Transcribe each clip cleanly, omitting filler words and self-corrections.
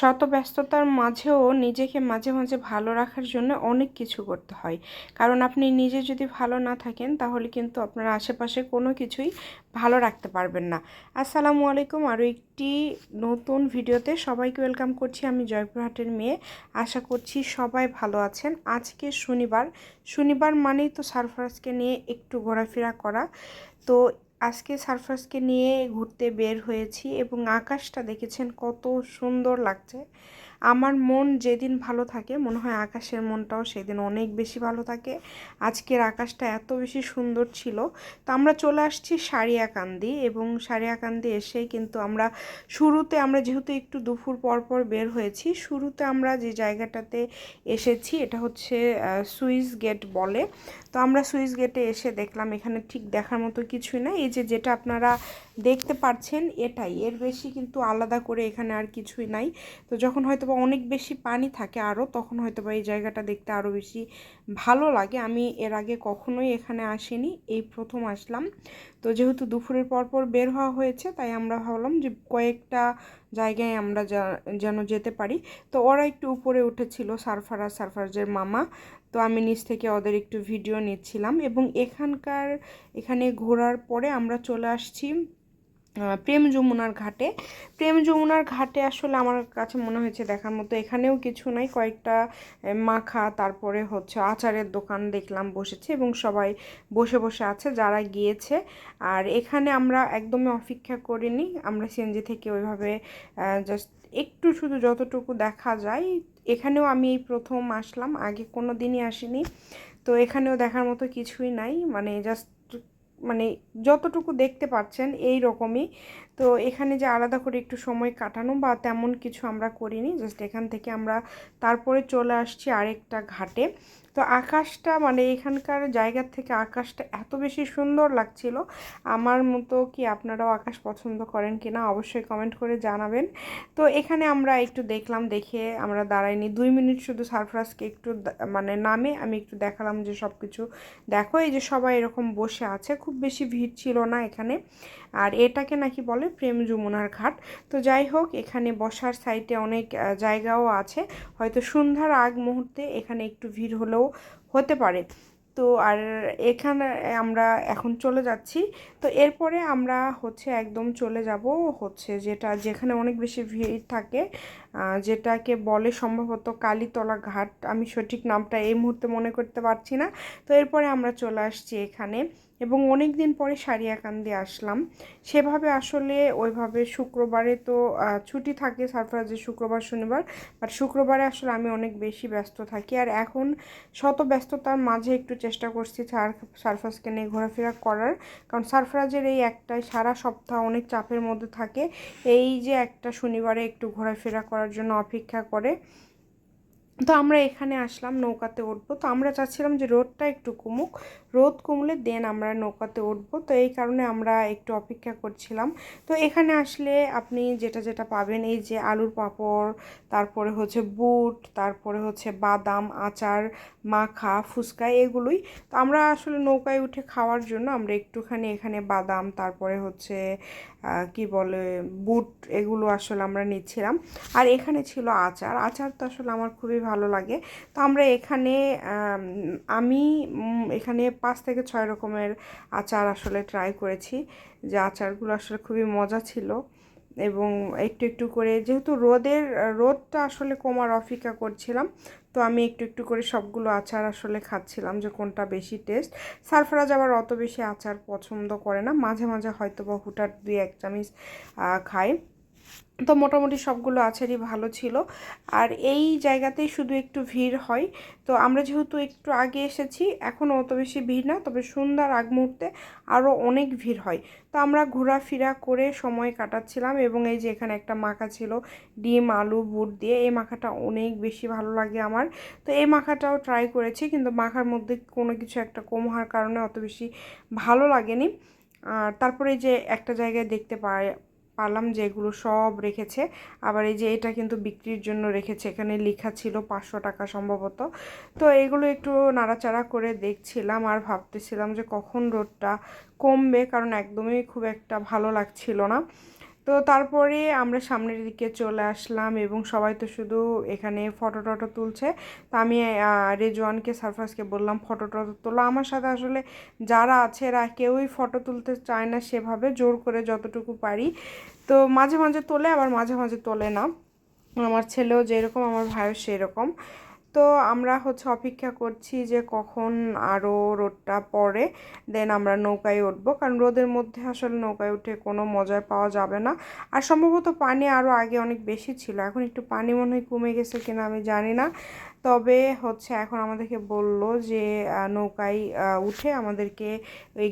শত ব্যস্ততার মাঝেও নিজেকে মাঝে মাঝে ভালো রাখার জন্য অনেক কিছু করতে হয়। কারণ আপনি নিজে যদি ভালো না থাকেন তাহলে কিন্তু আপনার আশেপাশে কোনো কিছুই ভালো রাখতে পারবেন না। আসসালামু আলাইকুম, আরও একটি নতুন ভিডিওতে সবাইকে ওয়েলকাম করছি। আমি জয়পুরহাটের মেয়ে, আশা করছি সবাই ভালো আছেন। আজকে শনিবার মানেই তো সারফারাজকে নিয়ে একটু ঘোরাফেরা করা। তো আজকে সারফারাজকে নিয়ে ঘুরতে বের হয়েছি এবং আকাশটা দেখেছেন কত সুন্দর লাগছে। আমার মন যেদিন ভালো থাকে মনে হয় আকাশের মনটাও সেদিন অনেক বেশি ভালো থাকে। আজকের আকাশটা এত বেশি সুন্দর ছিল। তো আমরা চলে আসছি সারিয়াকান্দি, এবং সারিয়াকান্দি এসেই কিন্তু শুরুতে আমরা যেহেতু একটু দুপুর পর পর বের হয়েছি, শুরুতে আমরা যে জায়গাটাতে এসেছি এটা হচ্ছে সুইস গেট বলে। তো আমরা সুইস গেটে এসে দেখলাম এখানে ঠিক দেখার মতো কিছুই না। এই যেটা আপনারা দেখতে পাচ্ছেন এটাই, এর বেশি কিন্তু আলাদা করে এখানে আর কিছুই নাই। তো যখন হয়তো বা অনেক বেশি পানি থাকে আরও, তখন হয়তো বা এই জায়গাটা দেখতে আরও বেশি ভালো লাগে। আমি এর আগে কখনোই এখানে আসিনি, এই প্রথম আসলাম। তো যেহেতু দুপুরের পর বের হওয়া হয়েছে, তাই আমরা ভাবলাম যে কয়েকটা জায়গায় আমরা যেন যেতে পারি। তো ওরা একটু উপরে উঠেছিল, সারফারাজের মামা। তো আমি নিচ থেকে ওদের একটু ভিডিও নিচ্ছিলাম, এবং এখানে ঘোরার পরে আমরা চলে আসছি প্রেম যমুনার ঘাটে আসলে আমার কাছে মনে হয়েছে দেখার মতো এখানেও কিছু নাই। কয়েকটা মাখা, তারপরে হচ্ছে আচারের দোকান দেখলাম বসেছে, এবং সবাই বসে বসে আছে যারা গিয়েছে। আর এখানে আমরা একদমই অপেক্ষা করিনি, আমরা সিএনজি থেকে ওইভাবে জাস্ট একটু শুধু যতটুকু দেখা যায়। এখানেও আমি এই প্রথম আসলাম, আগে কোনো দিনই আসিনি। তো এখানেও দেখার মতো কিছুই নাই, মানে জাস্ট মানে যতটুকু দেখতে পাচ্ছেন এই রকমই। তো এখানে যে আলাদা করে একটু সময় কাটানো বা তেমন কিছু আমরা করিনি, জাস্ট এখান থেকে আমরা তারপরে চলে আসছি আরেকটা ঘাটে। তো আকাশটা মানে এখানকার জায়গার থেকে আকাশটা এত বেশি সুন্দর লাগছিল। আমার মতো কি আপনারাও আকাশ পছন্দ করেন কিনা অবশ্যই কমেন্ট করে জানাবেন। তো এখানে আমরা একটু দেখলাম, দেখে আমরা দাঁড়াইনি 2 মিনিট, শুধু সারফারাজকে একটু মানে নামে আমি একটু দেখালাম যে সব কিছু দেখো। এই যে সবাই এরকম বসে আছে, খুব বেশি ভিড় ছিল না এখানে। আর এটাকে নাকি বলে প্রেম যমুনার ঘাট। তো যাই হোক, এখানে বসার সাইডে অনেক জায়গাও আছে। হয়তো সন্ধ্যার আগ মুহূর্তে এখানে একটু ভিড় হলেও হতে পারে। তো আর এখানে আমরা এখন চলে যাচ্ছি। তো এরপরে আমরা হচ্ছে একদম চলে যাব হচ্ছে যেখানে অনেক বেশি ভিড় থাকে, যেটাকে বলে সম্ভবত কালীতলা ঘাট। আমি সঠিক নামটা এই মুহূর্তে মনে করতে পারছি না। তো এরপরে আমরা চলে আসছি এখানে, এবং অনেক দিন পরে সারিয়াকান্দি আসলাম। সেভাবে আসলে ওইভাবে শুক্রবারে তো ছুটি থাকে সারফারাজের, শুক্রবার শনিবার। বাট শুক্রবারে আসলে আমি অনেক বেশি ব্যস্ত থাকি, আর এখন শত ব্যস্ততার মাঝে একটু চেষ্টা করছি সারফারাজকে নিয়ে ঘোরাফেরা করার। কারণ সারফারাজের এই একটাই সারা সপ্তাহ অনেক চাপের মধ্যে থাকে, এই যে একটা শনিবারে একটু ঘোরাফেরা করার জন্য অপেক্ষা করে। তো আমরা এখানে আসলাম, নৌকাতে উঠবো। তো আমরা চাচ্ছিলাম যে রোদটা একটু কমুক, রোদ কমলে দেন আমরা নৌকাতে উঠবো। তো এই কারণে আমরা একটু অপেক্ষা করছিলাম। তো এখানে আসলে আপনি যেটা পাবেন, এই যে আলুর পাঁপড়, তারপরে হচ্ছে বুট, তারপরে হচ্ছে বাদাম, আচার, মাখা, ফুচকা, এগুলোই। তো আমরা আসলে নৌকায় উঠে খাওয়ার জন্য আমরা একটুখানি এখানে বাদাম, তারপরে হচ্ছে কি বলে বুট, এগুলো আসলে আমরা নিচ্ছিলাম। আর এখানে ছিল আচার তো আসলে আমার খুবই ভালো লাগে। তো আমরা এখানে আমি এখানে 5 থেকে 6 রকমের আচার আসলে ট্রাই করেছি, যে আচারগুলো আসলে খুবই মজা ছিল। এবং একটু একটু করে, যেহেতু রোদটা আসলে কমার অপেক্ষা করছিলাম, তো আমি একটু একটু করে সবগুলো আচার আসলে খাচ্ছিলাম যে কোনটা বেশি টেস্ট। সারফারাজ আবার অত বেশি আচার পছন্দ করে না, মাঝে মাঝে হয়তো বা হুটহাট 2-1 চামচ খায়। তো মোটামুটি সবগুলো আচারই ভালো ছিল। আর এই জায়গাতেই শুধু একটু ভিড় হয়। তো আমরা যেহেতু একটু আগে এসেছি, এখনও অত বেশি ভিড় না, তবে সন্ধ্যার আগ মুহূর্তে আরও অনেক ভিড় হয়। তো আমরা ঘোরাফেরা করে সময় কাটাচ্ছিলাম, এবং এই যে এখানে একটা মাখা ছিল ডিম, আলু, বুট দিয়ে, এই মাখাটা অনেক বেশি ভালো লাগে আমার। তো এই মাখাটাও ট্রাই করেছি, কিন্তু মাখার মধ্যে কোনো কিছু একটা কম হওয়ার কারণে অত বেশি ভালো লাগেনি। আর তারপরে এই যে একটা জায়গায় দেখতে পারলাম যে এগুলো সব রেখেছে। আবার এই যে এটা কিন্তু বিক্রির জন্য রেখেছে, এখানে লেখা ছিল 500 টাকা সম্ভবত। তো এগুলো একটু নাড়াচাড়া করে দেখছিলাম, আর ভাবতেছিলাম যে কখন রোদটা কমবে, কারণ একদমই খুব একটা ভালো লাগছিল না। তো তারপরে আমরা সামনের দিকে চলে আসলাম এবং সবাই তো শুধু এখানে ফটো টটো তুলছে। তো আমি রেজওয়ানকে সারফাজকে বললাম ফটো টটো তোলো। আমার সাথে আসলে যারা আছে এরা কেউই ফটো তুলতে চায় না সেভাবে, জোর করে যতটুকু পারি। তো মাঝে মাঝে তোলে, আবার মাঝে মাঝে তোলে না। আমার ছেলেও যেরকম আমার ভাইও সেরকম। তো আমরা অপেক্ষা করছি যে কখন আরও রোদটা পড়ে, দেন আমরা নৌকায় উঠবো, কারণ রোদের মধ্যে আসলে নৌকায় উঠে কোনো মজা পাওয়া যাবে না। আর সম্ভবত পানি আরও আগে অনেক বেশি ছিল, এখন একটু পানি মনে হয় কমে গেছে কিনা আমি জানি না। তবে এখন আমাদেরকে বলল যে নৌকায় উঠে আমাদেরকে ওই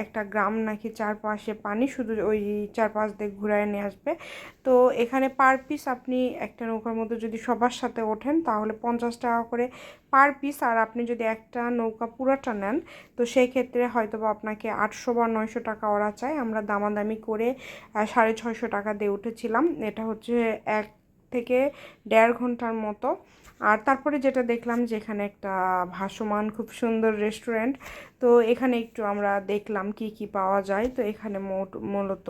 একটা গ্রাম নাকি চারপাশে পানি, শুধু ওই চারপাশ দিয়ে ঘুরায় নিয়ে আসবে। তো এখানে পার পিস আপনি একটা নৌকার মধ্যে যদি সবার সাথে ওঠেন তাহলে 50 টাকা করে পার পিস। আর আপনি যদি একটা নৌকা পুরোটা নেন তো সেই ক্ষেত্রে হয়তো বা আপনাকে 800 বা 900 টাকা ওরা চায়। আমরা দামাদামি করে 650 টাকা দিয়ে উঠেছিলাম। এটা 1 থেকে 1.5 ঘন্টার মতো। আর তারপরে যেটা দেখলাম যে এখানে একটা ভাসমান খুব সুন্দর রেস্টুরেন্ট। তো এখানে একটু আমরা দেখলাম কি কি পাওয়া যায়। তো এখানে মূলত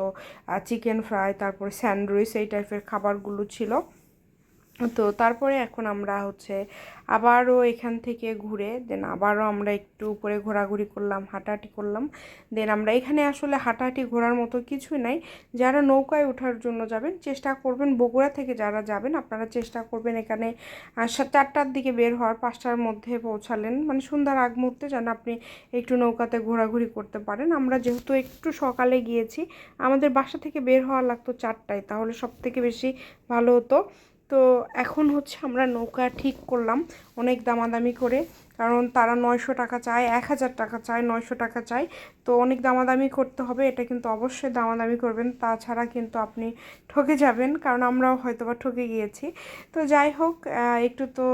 চিকেন ফ্রাই, তারপরে স্যান্ডউইচ, এই টাইপের খাবারগুলো ছিল। তো তারপরে এখন আমরা আবারও এখান থেকে ঘুরে দেন আবারও আমরা একটু উপরে ঘোরাঘুরি করলাম, হাঁটাহাঁটি করলাম। দেন আমরা এখানে আসলে হাঁটাহাঁটি ঘোরার মতো কিছুই নাই। যারা নৌকায় ওঠার জন্য যাবেন চেষ্টা করবেন, বগুড়া থেকে যারা যাবেন আপনারা চেষ্টা করবেন এখানে 4টার দিকে বের হওয়ার, 5টার মধ্যে পৌঁছালেন, মানে সন্ধ্যার আগ মুহূর্তে যেন আপনি একটু নৌকাতে ঘোরাঘুরি করতে পারেন। আমরা যেহেতু একটু সকালে গিয়েছি, আমাদের বাসা থেকে বের হওয়া লাগতো 4টায়, তাহলে সব থেকে বেশি ভালো হতো। তো এখন আমরা নৌকা ঠিক করলাম অনেক দামাদামি করে, কারণ তারা 900 টাকা চায়, 1000 টাকা চায়, 900 টাকা চায়। তো অনেক দামাদামি করতে হবে, এটা কিন্তু অবশ্যই দামাদামি করবেন, তাছাড়া কিন্তু আপনি ঠকে যাবেন, কারণ আমরাও হয়তো বা ঠকে গিয়েছি। তো যাই হোক, একটু তো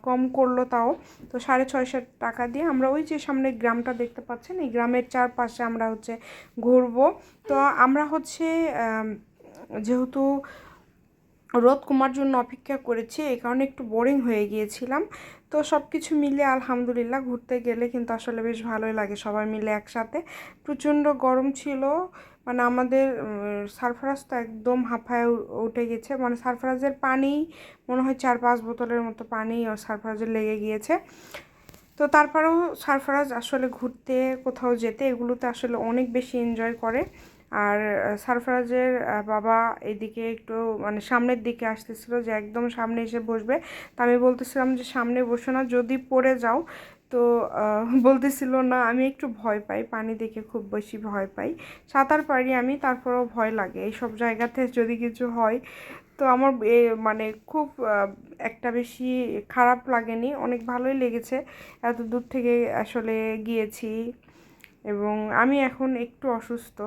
কম করলো তাও। তো 650 টাকা দিয়ে আমরা ওই যে সামনে গ্রামটা দেখতে পাচ্ছেন, এই গ্রামের চারপাশে আমরা ঘুরবো। তো আমরা যেহেতু রোদ কমার জন্য অপেক্ষা করেছি, এই কারণে একটু বোরিং হয়ে গিয়েছিলাম। তো সব কিছু মিলে আলহামদুলিল্লাহ ঘুরতে গেলে কিন্তু আসলে বেশ ভালোই লাগে সবাই মিলে একসাথে। প্রচণ্ড গরম ছিল, মানে আমাদের সারফারাজ তো একদম হাঁফায় উঠে গেছে, মানে সারফারাজের পানি মনে হয় 4-5 বোতলের মতো পানি সারফারাজের লেগে গিয়েছে। তো তারপরেও সারফারাজ আসলে ঘুরতে কোথাও যেতে এগুলোতে আসলে অনেক বেশি এনজয় করে। আর সারফারাজের বাবা এদিকে একটু মানে সামনের দিকে আসতেছিল, যে একদম সামনে এসে বসবে। তা আমি বলতেছিলাম যে সামনে বসো না, যদি পড়ে যাও। তো বলতেছিল না, আমি একটু ভয় পাই, পানি দেখে খুব বেশি ভয় পাই। সাঁতার পারি আমি, তারপরেও ভয় লাগে এইসব জায়গাতে যদি কিছু হয়। তো আমার মানে খুব একটা বেশি খারাপ লাগেনি, অনেক ভালোই লেগেছে। এত দূর থেকে আসলে গিয়েছি এবং আমি এখন একটু অসুস্থ।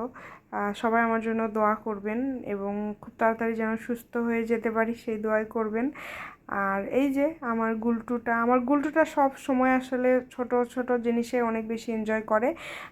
সবাই আমার জন্য দোয়া করবেন এবং খুব তাড়াতাড়ি যেন সুস্থ হয়ে যেতে পারি সেই দোয়াই করবেন। আর এই যে আমার গুলটুটা সব সময় আসলে ছোট ছোট জিনিসে অনেক বেশি এনজয় করে।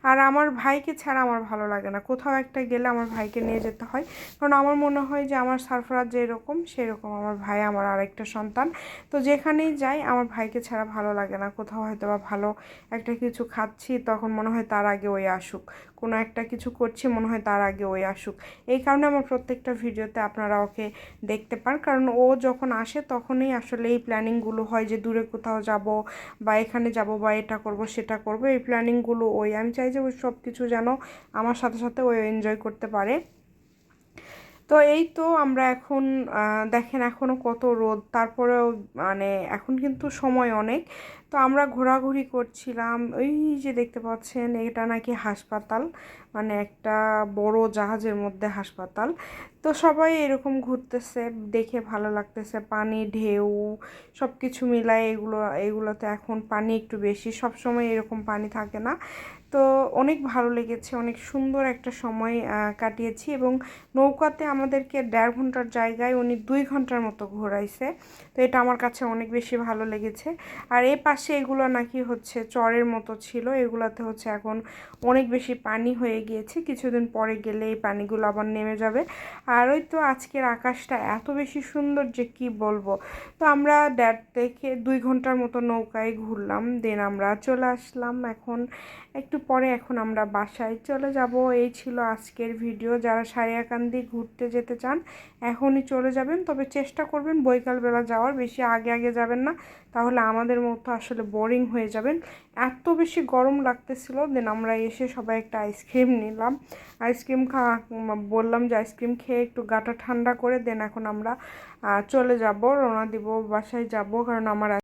আর আমার ভাইকে ছাড়া আমার ভালো লাগে না, কোথাও একটা গেলে আমার ভাইকে নিয়ে যেতে হয়, কারণ আমার মনে হয় যে আমার সারফরাজ যেরকম সেরকম আমার ভাই আমার আরেকটা সন্তান। তো যেখানেই যাই আমার ভাইকে ছাড়া ভালো লাগে না। কোথাও হয়তো বা ভালো একটা কিছু খাচ্ছি, তখন মনে হয় তার আগে ওই আসুক, কোনো একটা কিছু করছি মনে হয় তার আগে ওই আসুক। এই কারণে আমার প্রত্যেকটা ভিডিওতে আপনারা ওকে দেখতে পান, কারণ ও যখন আসে তখনই আসলে এই প্ল্যানিংগুলো হয় যে দূরে কোথাও যাব বা এখানে যাব বা এটা করব সেটা করব, এই প্ল্যানিংগুলো আমি চাই যে ওই সব কিছু যেন আমার সাথে সাথে ওই এনজয় করতে পারে। তো এই তো আমরা এখন দেখেন এখনও কত রোদ, তারপরেও মানে এখন কিন্তু সময় অনেক। তো আমরা ঘোরাঘুরি করছিলাম, ওই যে দেখতে পাচ্ছেন এটা নাকি হাসপাতাল, মানে একটা বড় জাহাজের মধ্যে হাসপাতাল। তো সবাই এরকম ঘুরতেছে, দেখে ভালো লাগতেছে, পানি ঢেউ সব কিছু মিলায় এগুলোতে এখন পানি একটু বেশি, সব সময় এরকম পানি থাকে না। তো অনেক ভালো লেগেছে, অনেক সুন্দর একটা সময় কাটিয়েছি এবং নৌকাতে আমাদেরকে 1.5 ঘন্টার জায়গায় উনি 2 ঘন্টার মতো ঘোরাইছে। তো এটা আমার কাছে অনেক বেশি ভালো লেগেছে। আর এই পাশে এগুলো নাকি চরের মতো ছিল, এগুলাতে এখন অনেক বেশি পানি হয়ে গিয়েছে, কিছুদিন পরে গেলে এই পানিগুলো আবার নেমে যাবে। আর ওই তো আজকের আকাশটা এত বেশি সুন্দর যে কি বলবো। তো আমরা 1.5 থেকে 2 ঘন্টার মতো নৌকায় ঘুরলাম, দেন আমরা চলে আসলাম। একটু পরে এখন আমরা বাসায় চলে যাব। এই ছিল আজকের ভিডিও। যারা সারিয়াকান্দি ঘুরতে যেতে চান এখনই চলে যাবেন, তবে চেষ্টা করবেন বৈকালবেলা যাওয়ার, বেশি আগে আগে যাবেন না, তাহলে আমাদের মতো আসলে বোরিং হয়ে যাবেন। এত বেশি গরম লাগতেছিল। দেন আমরা এসে সবাই একটা আইসক্রিম নিলাম, আইসক্রিম বললাম যে আইসক্রিম খেয়ে একটু গাটা ঠান্ডা করে দেন এখন আমরা চলে যাব, রওনা দিব, বাসায় যাব, কারণ আমার